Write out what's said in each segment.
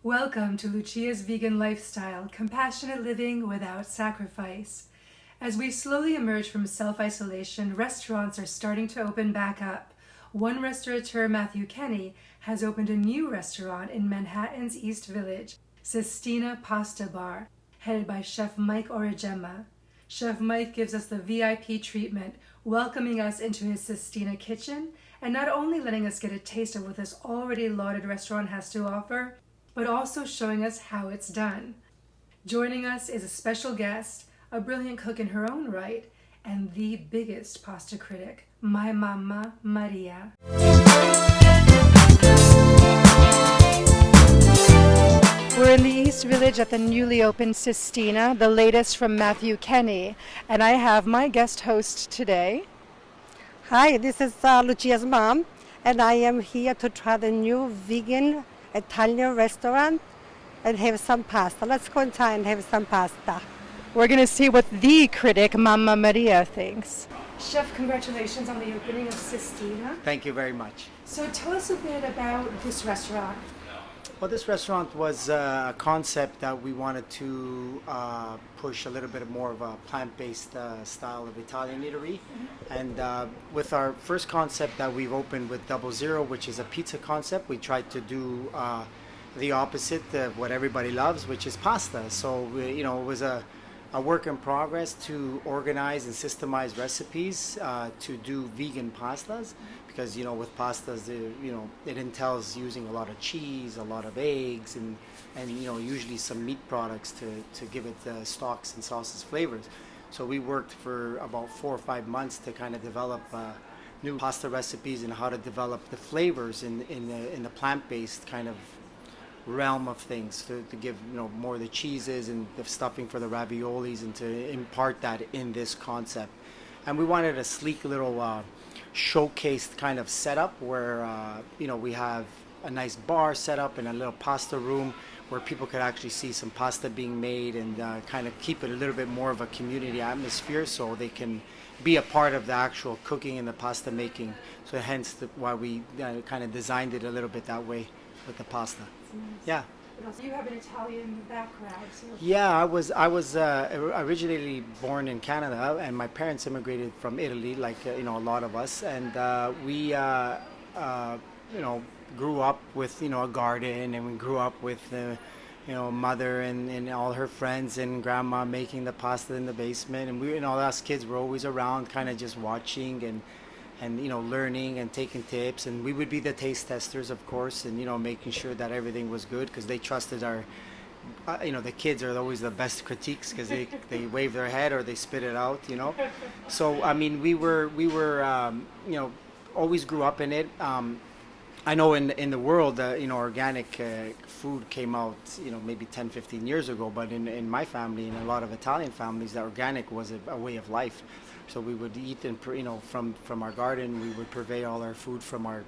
Welcome to Lucia's Vegan Lifestyle, compassionate living without sacrifice. As we slowly emerge from self-isolation, restaurants are starting to open back up. One restaurateur, Matthew Kenny, has opened a new restaurant in Manhattan's East Village, Sestina Pasta Bar, headed by Chef Mike Aurigemma. Chef Mike gives us the VIP treatment, welcoming us into his Sistina kitchen, and not only letting us get a taste of what this already lauded restaurant has to offer, but also showing us how it's done. Joining us is a special guest, a brilliant cook in her own right, and the biggest pasta critic, my Mamma Maria. We're in the East Village at the newly opened Sistina, the latest from Matthew Kenny, and I have my guest host today. Hi, this is Lucia's mom, and I am here to try the new vegan Italian restaurant and have some pasta. Let's go inside and have some pasta. We're going to see what the critic, Mamma Maria, thinks. Chef, congratulations on the opening of Sistina. Thank you very much. So tell us a bit about this restaurant. Well, this restaurant was a concept that we wanted to push a little bit more of a plant-based style of Italian eatery. And with our first concept that we've opened with 00, which is a pizza concept, we tried to do the opposite of what everybody loves, which is pasta. So, it was a work in progress to organize and systemize recipes to do vegan pastas. Because with pastas, it entails using a lot of cheese, a lot of eggs, and usually some meat products to give it the stocks and sauces flavors. So we worked for about 4 or 5 months to kind of develop new pasta recipes and how to develop the flavors in the plant-based kind of realm of things to give more of the cheeses and the stuffing for the raviolis, and to impart that in this concept. And we wanted a sleek little showcased kind of setup where we have a nice bar set up and a little pasta room where people could actually see some pasta being made, and kind of keep it a little bit more of a community atmosphere so they can be a part of the actual cooking and the pasta making. So hence why we kind of designed it a little bit that way with the pasta. Nice. Yeah. But also you have an Italian background. So Yeah, I was originally born in Canada, and my parents immigrated from Italy, like a lot of us, and we grew up with a garden, and we grew up with mother and all her friends and grandma making the pasta in the basement, and we us kids were always around, kind of just watching and learning and taking tips, and we would be the taste testers, of course, and making sure that everything was good, because they trusted our the kids are always the best critiques, because they wave their head or they spit it out. So I mean, we were always grew up in it. I know in the world organic food came out maybe 10-15 years ago, but in my family and a lot of Italian families, that organic was a way of life. So we would eat from our garden. We would purvey all our food from our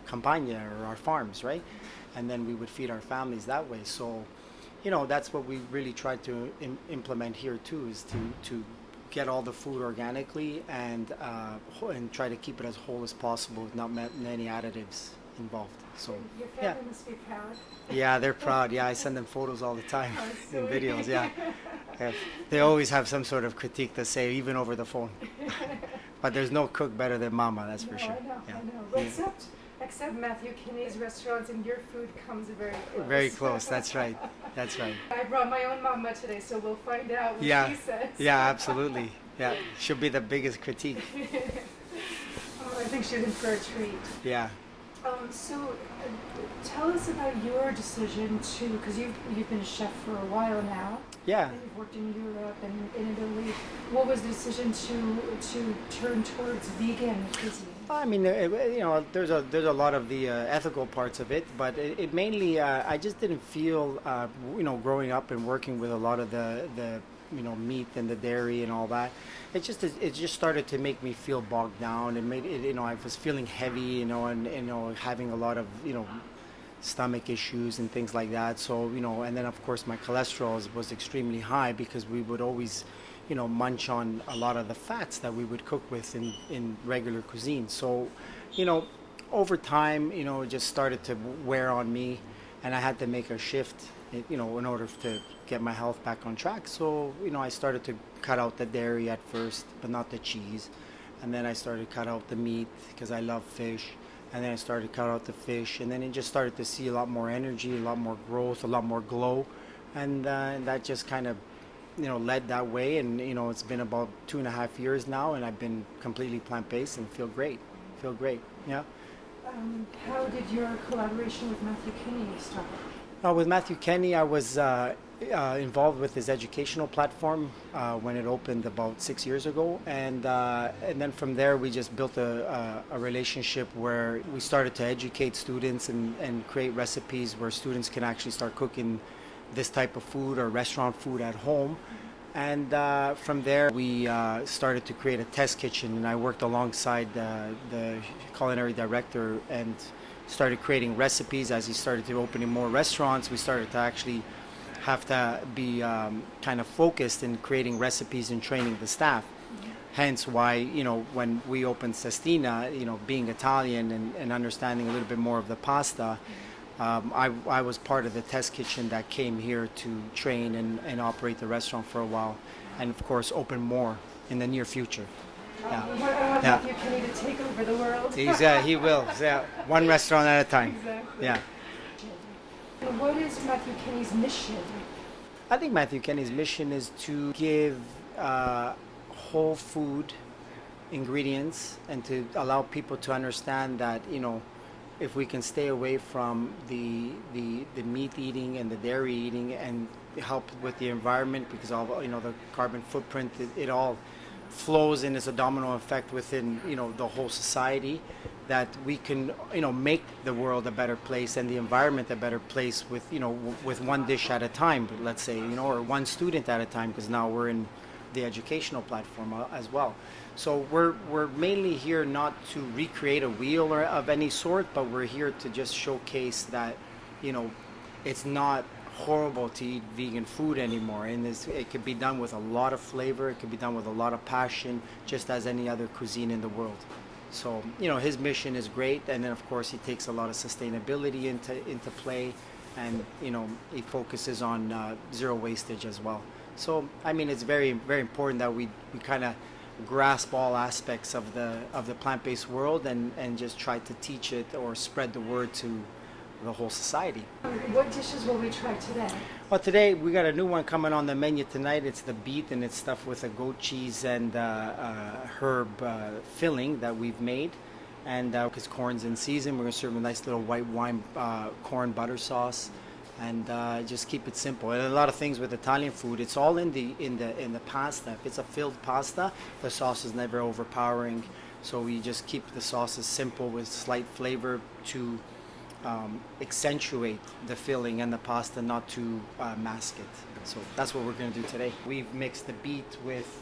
campagna or our farms, right? And then we would feed our families that way. So that's what we really tried to implement here too, is to get all the food organically and try to keep it as whole as possible with not many additives involved. So your family must be proud. Yeah, they're proud. Yeah, I send them photos all the time and videos. Yeah. They always have some sort of critique to say, even over the phone. But there's no cook better than Mama, that's for sure. I know. But except Matthew Kenny's restaurants, and your food comes very close. Very close. That's right. I brought my own mama today, so we'll find out what she says. Yeah, absolutely. Yeah, she'll be the biggest critique. I think she's in for a treat. Yeah. So tell us about your decision to, because you've been a chef for a while now. Yeah. And you've worked in Europe and in Italy. What was the decision to turn towards vegan cuisine? I mean, there's a lot of the ethical parts of it, but it mainly I just didn't feel growing up and working with a lot of the meat and the dairy and all that. It just started to make me feel bogged down, and made it I was feeling heavy, and having a lot of stomach issues and things like that. So and then of course my cholesterol was extremely high, because we would always munch on a lot of the fats that we would cook with in regular cuisine. So over time it just started to wear on me. and I had to make a shift, in order to get my health back on track. So, I started to cut out the dairy at first, but not the cheese. And then I started to cut out the meat because I love fish. And then I started to cut out the fish. And then it just started to see a lot more energy, a lot more growth, a lot more glow. And that just kind of, led that way. And, it's been about 2.5 years now, and I've been completely plant-based and feel great. Yeah. How did your collaboration with Matthew Kenneyin start? With Matthew Kenny, I was involved with his educational platform when it opened about 6 years ago, and then from there we just built a relationship where we started to educate students and create recipes where students can actually start cooking this type of food or restaurant food at home. And from there we started to create a test kitchen, and I worked alongside the culinary director and started creating recipes. As he started to opening more restaurants, we started to actually have to be kind of focused in creating recipes and training the staff. Hence why, when we opened Sestina, being Italian and understanding a little bit more of the pasta, I was part of the test kitchen that came here to train and operate the restaurant for a while, and of course open more in the near future. I want Matthew Kenny to take over the world. He will. Yeah, one restaurant at a time. Exactly. Yeah. And what is Matthew Kenny's mission? I think Matthew Kenny's mission is to give whole food ingredients and to allow people to understand that, if we can stay away from the meat eating and the dairy eating and help with the environment, because all the carbon footprint, it all flows in as a domino effect within the whole society, that we can make the world a better place and the environment a better place with with one dish at a time, let's say, or one student at a time, because now we're in the educational platform as well. So we're mainly here not to recreate a wheel or of any sort, but we're here to just showcase that it's not horrible to eat vegan food anymore, and it could be done with a lot of flavor, it could be done with a lot of passion, just as any other cuisine in the world. So his mission is great, and then of course he takes a lot of sustainability into play, and he focuses on zero wastage as well. So I mean, it's very, very important that we kind of grasp all aspects of the plant-based world and just try to teach it or spread the word to the whole society. What dishes will we try today? Well, today we got a new one coming on the menu tonight. It's the beet, and it's stuffed with a goat cheese and herb filling that we've made. And because corn's in season, we're gonna serve a nice little white wine corn butter sauce, and just keep it simple. And a lot of things with Italian food, it's all in the pasta. If it's a filled pasta, the sauce is never overpowering. So we just keep the sauces simple with slight flavor to accentuate the filling and the pasta, not to mask it. So that's what we're going to do today. We've mixed the beet with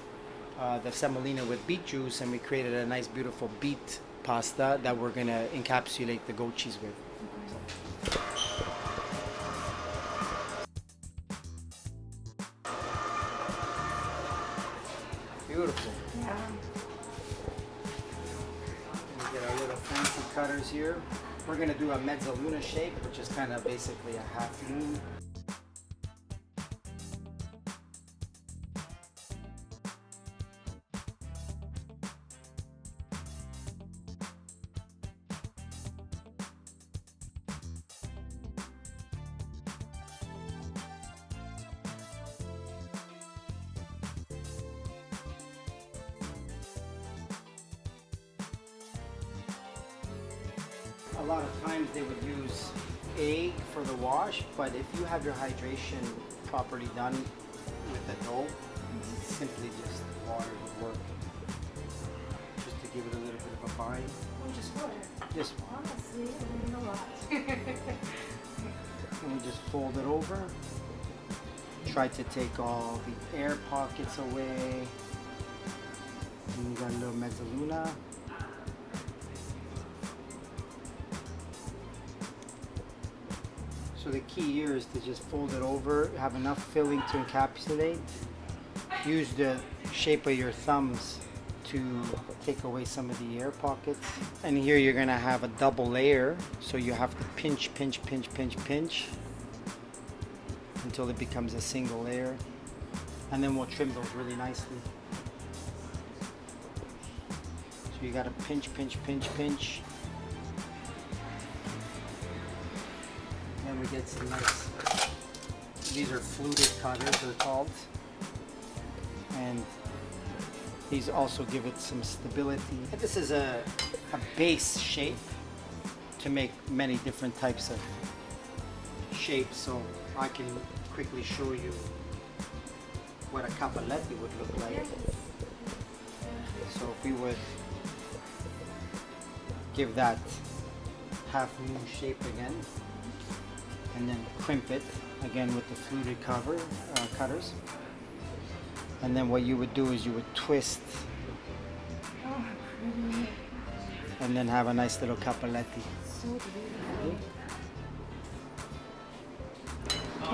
the semolina with beet juice, and we created a nice beautiful beet pasta that we're going to encapsulate the goat cheese with. Beautiful. Yeah. We get our little fancy cutters here. We're going to do a mezzaluna shape, which is kind of basically a half moon. A lot of times they would use egg for the wash, but if you have your hydration properly done with the dough, simply just water would work. Just to give it a little bit of a bind. Oh, just water. Just water. Honestly, I'm eating a lot. And we just fold it over. Try to take all the air pockets away. And you got a little mezzaluna. So the key here is to just fold it over, have enough filling to encapsulate. Use the shape of your thumbs to take away some of the air pockets. And here you're gonna have a double layer, so you have to pinch until it becomes a single layer. And then we'll trim those really nicely. So you gotta pinch. Then we get some nice, these are fluted cutters, they're called. And these also give it some stability. This is a base shape to make many different types of shapes, so I can quickly show you what a capelletti would look like. So if we would give that half moon shape again, and then crimp it again with the fluted cutters. And then what you would do is you would twist and then have a nice little capelletti. So beautiful.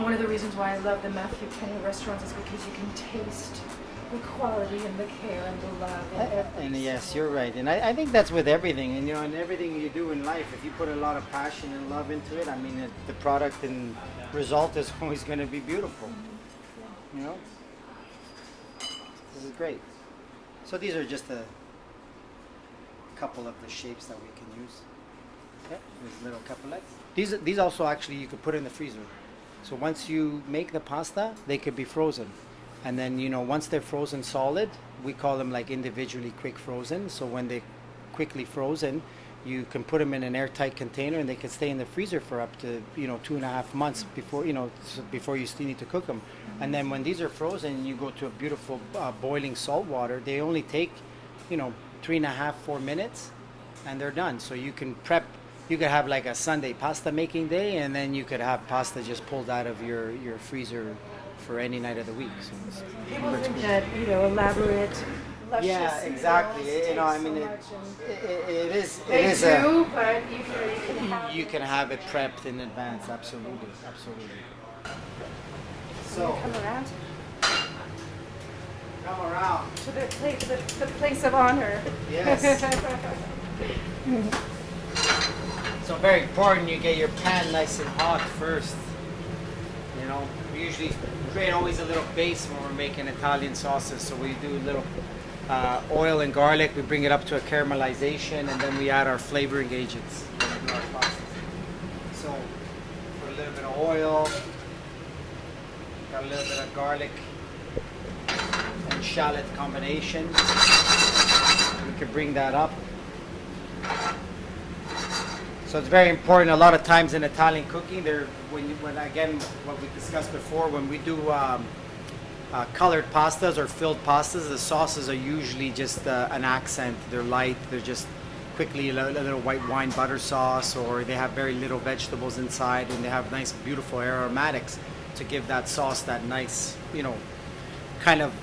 One of the reasons why I love the Matthew Kenny restaurants is because you can taste the quality and the care and the love. And yes, you're right. And I think that's with everything. And in everything you do in life, if you put a lot of passion and love into it, I mean, the product and result is always going to be beautiful. You know? This is great. So these are just a couple of the shapes that we can use. Okay, these little capelletti. These also actually you could put in the freezer. So once you make the pasta, they could be frozen. And then, once they're frozen solid, we call them like individually quick frozen. So when they're quickly frozen, you can put them in an airtight container and they can stay in the freezer for up to, 2.5 months before, before you still need to cook them. And then when these are frozen, you go to a beautiful boiling salt water. They only take, 3.5, 4 minutes and they're done. So you can prep. You could have like a Sunday pasta making day, and then you could have pasta just pulled out of your freezer for any night of the week. So people think that, elaborate, luscious. Yeah, exactly. Meals I mean, so much, it is. they It is do, but you can have it prepped in advance. Absolutely. So come around come around. to the place of honor. Yes. So very important you get your pan nice and hot first. We usually create always a little base when we're making Italian sauces. So we do a little oil and garlic. We bring it up to a caramelization, and then we add our flavoring agents. So put a little bit of oil, got a little bit of garlic and shallot combination. We can bring that up. So it's very important. A lot of times in Italian cooking, when again what we discussed before, when we do colored pastas or filled pastas, the sauces are usually just an accent. They're light. They're just quickly a little white wine butter sauce, or they have very little vegetables inside, and they have nice, beautiful aromatics to give that sauce that nice, kind of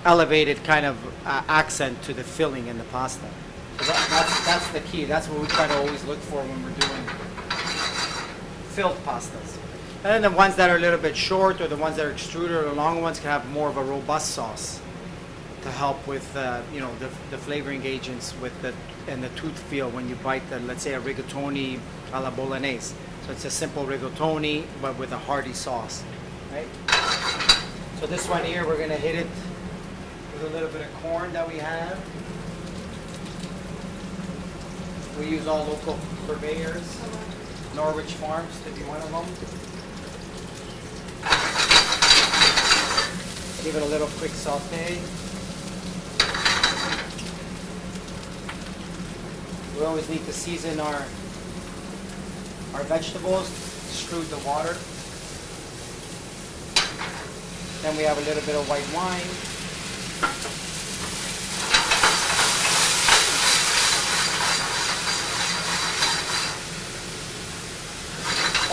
elevated kind of accent to the filling in the pasta. So that's the key. That's what we try to always look for when we're doing filled pastas. And then the ones that are a little bit short, or the ones that are extruded, or the long ones, can have more of a robust sauce to help with the flavoring agents and the tooth feel when you bite let's say a rigatoni alla bolognese. So it's a simple rigatoni but with a hearty sauce, right? So this one here, we're gonna hit it with a little bit of corn that we have. We use all local purveyors. Norwich Farms to be one of them. Give it a little quick saute. We always need to season our vegetables, extrude the water. Then we have a little bit of white wine.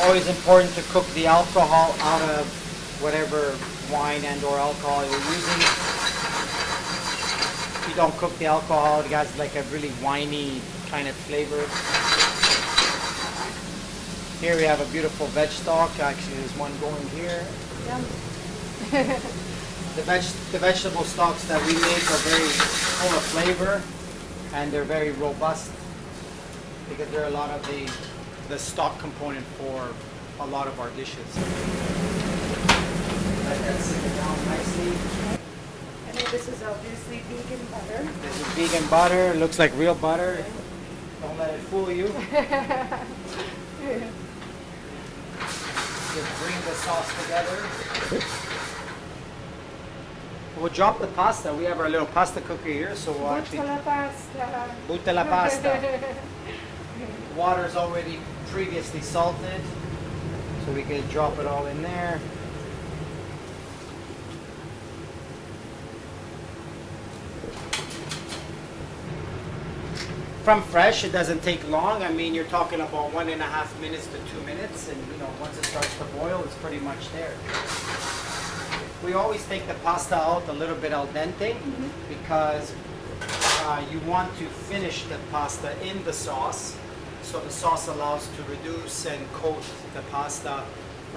Always important to cook the alcohol out of whatever wine and or alcohol you're using. If you don't cook the alcohol, it has like a really winey kind of flavor. Here we have a beautiful veg stock. Actually, there's one going here. Yum. The vegetable stocks that we make are very full of flavor, and they're very robust because they're a lot of the stock component for a lot of our dishes. Let that sit down nicely. And then this is obviously vegan butter. This is vegan butter. Looks like real butter. Don't let it fool you. Just bring the sauce together. We'll drop the pasta. We have our little pasta cooker here, so we'll actually Butta la pasta. butta la pasta. Water is already previously salted, so we can drop it all in there. From fresh, it doesn't take long. I mean, you're talking about 1.5 minutes to 2 minutes, and you know, once it starts to boil, it's pretty much there. We always take the pasta out a little bit al dente because you want to finish the pasta in the sauce, so the sauce allows to reduce and coat the pasta.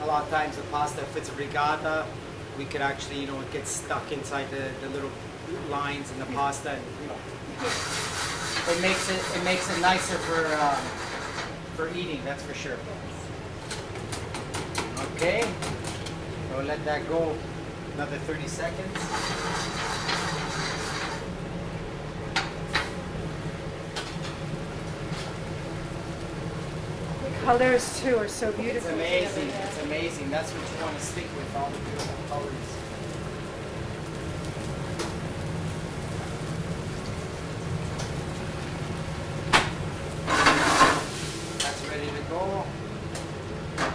A lot of times the pasta, if it's a rigata, we could actually, you know, it gets stuck inside the little lines in the pasta, and you know, it makes it nicer for eating. That's for sure. Okay, so we'll let that go another 30 seconds. The colors too are so beautiful. It's amazing. It's amazing. That's what you want to stick with, all the beautiful colors. That's ready to go.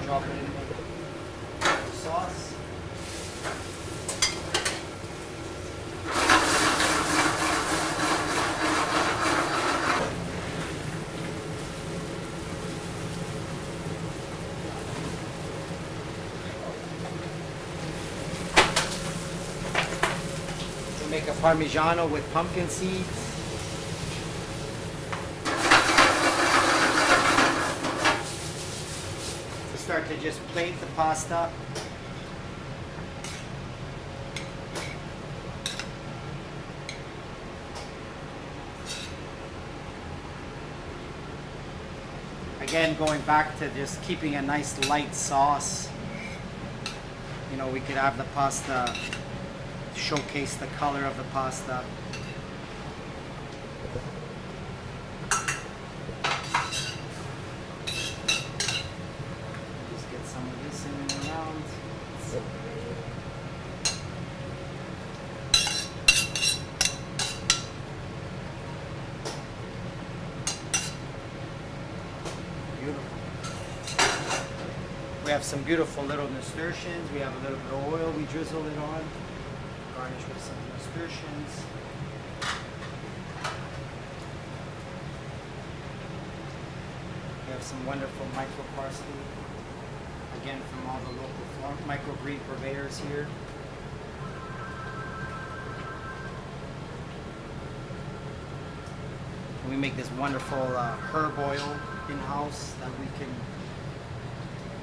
Drop it in the sauce. Make a Parmigiano with pumpkin seeds. We start to just plate the pasta. Again, going back to just keeping a nice light sauce. You know, we could have the pasta showcase the color of the pasta. Just get some of this in and around. Beautiful. We have some beautiful little nasturtiums. We have a little bit of oil we drizzle it on. Garnish with some nasturtiums. We have some wonderful micro parsley, again from all the local microgreen purveyors here. And we make this wonderful herb oil in-house that we can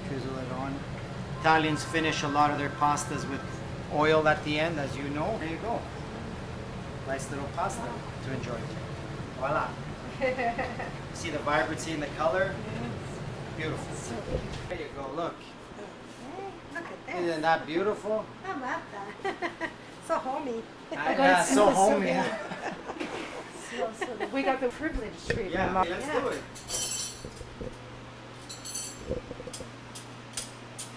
drizzle it on. Italians finish a lot of their pastas with oil at the end, as you know. There you go. Nice little pasta to enjoy. Voila. See the vibrancy in the color? Beautiful. There you go, look. Look at that. Isn't that beautiful? I love that. So homey. Yeah, so homey. We got the privilege treatment. Yeah, let's do it.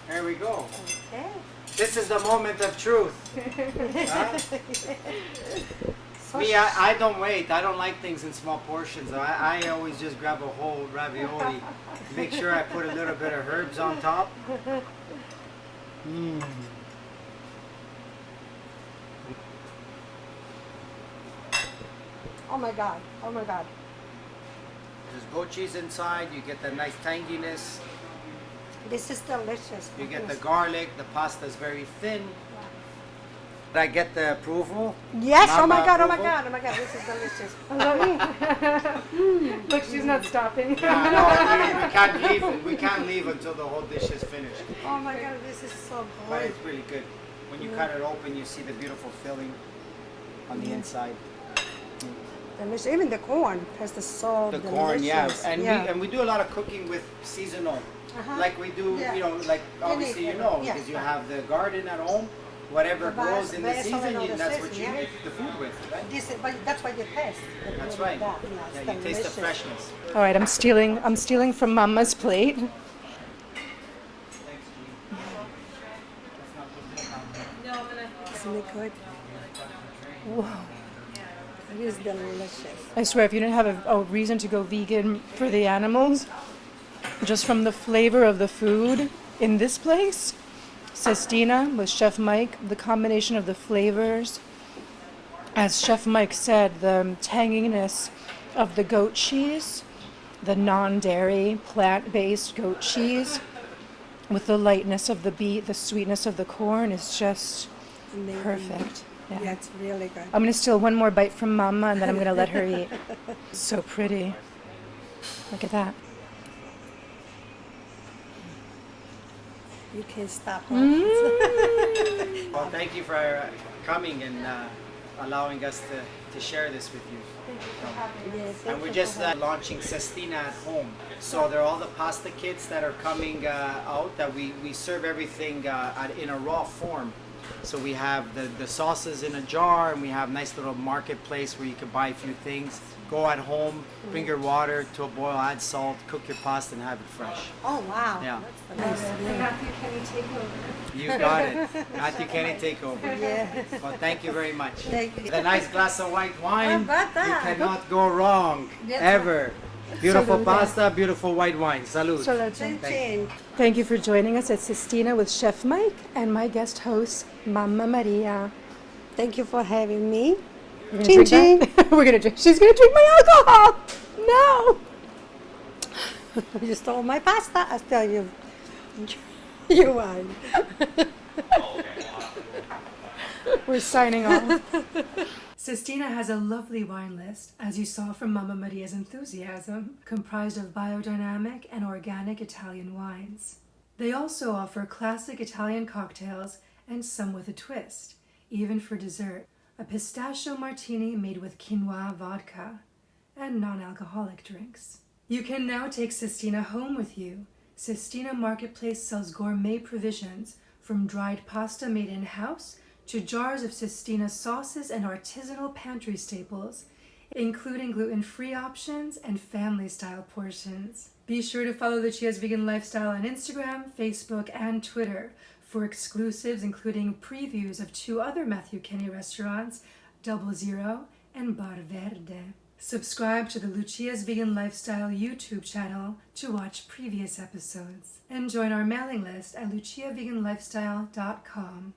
There we go. Okay. This is the moment of truth. Huh? So Me, I don't wait. I don't like things in small portions. I always just grab a whole ravioli. Make sure I put a little bit of herbs on top. Mmm. Oh my God. Oh my God. There's goat cheese inside. You get the nice tanginess. This is delicious. You get the garlic. The pasta is very thin. Did I get the approval? Yes. Oh my Mama God. Oh my approval? God. Oh my God. This is delicious. Look, she's not stopping. Yeah, no, we can't leave. We can't leave until the whole dish is finished. Oh my God. This is so But good. it's really good. when you cut it open, you see the beautiful filling on the inside. Delicious. Even the corn has the so The delicious. corn, yeah, and yeah. we do a lot of cooking with seasonal, like we do, Yeah. you know, like obviously you know, Yeah. because you have the garden at home, whatever grows in the Basil season, and all the that's what you season, yeah. make the food with, right? But that's what you taste. That's right. That, Yeah, it's you taste the delicious. freshness. All right, I'm stealing from Mama's plate. Isn't it good? Whoa. It is delicious. I swear, if you didn't have a reason to go vegan for the animals, just from the flavor of the food in this place, Sestina with Chef Mike, the combination of the flavors, as Chef Mike said, the tanginess of the goat cheese, the non-dairy, plant-based goat cheese, with the lightness of the beet, the sweetness of the corn is just Amazing. perfect. Yeah, it's really good. I'm going to steal one more bite from Mama, and then I'm going to let her eat. So pretty. Look at that. You can't stop. Well, thank you for coming and allowing us to share this with you. And we're just launching Sistina at home. So there are all the pasta kits that are coming out that we serve everything in a raw form. So we have the sauces in a jar, and we have nice little marketplace where you can buy a few things. Go at home, bring your water to a boil, add salt, cook your pasta, and have it fresh. Oh, wow. Yeah. That's nice. Matthew Kenny takeover. You got it. Matthew Kenny takeover. Yeah. Well, thank you very much. Thank you. With a nice glass of white wine, How about you that? cannot go wrong, Yes. ever. Beautiful Salute. pasta, beautiful white wine. Salute. Chin chin. Thank you for joining us at Sistina with Chef Mike and my guest host, Mama Maria. Thank you for having me. You're gonna Chin drink that? We're gonna drink. She's gonna drink my alcohol. No. You stole my pasta. I tell you. You won. We're signing off. Sistina has a lovely wine list, as you saw from Mama Maria's enthusiasm, comprised of biodynamic and organic Italian wines. They also offer classic Italian cocktails and some with a twist, even for dessert. A pistachio martini made with quinoa vodka, and non-alcoholic drinks. You can now take Sistina home with you. Sistina Marketplace sells gourmet provisions, from dried pasta made in-house to jars of Sistina sauces and artisanal pantry staples, including gluten-free options and family-style portions. Be sure to follow Lucia's Vegan Lifestyle on Instagram, Facebook, and Twitter for exclusives, including previews of 2 other Matthew Kenny restaurants, 00 and Bar Verde. Subscribe to the Lucia's Vegan Lifestyle YouTube channel to watch previous episodes, and join our mailing list at luciaveganlifestyle.com.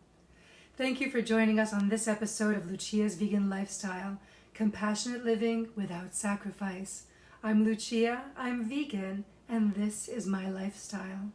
Thank you for joining us on this episode of Lucia's Vegan Lifestyle, compassionate living without sacrifice. I'm Lucia, I'm vegan, and this is my lifestyle.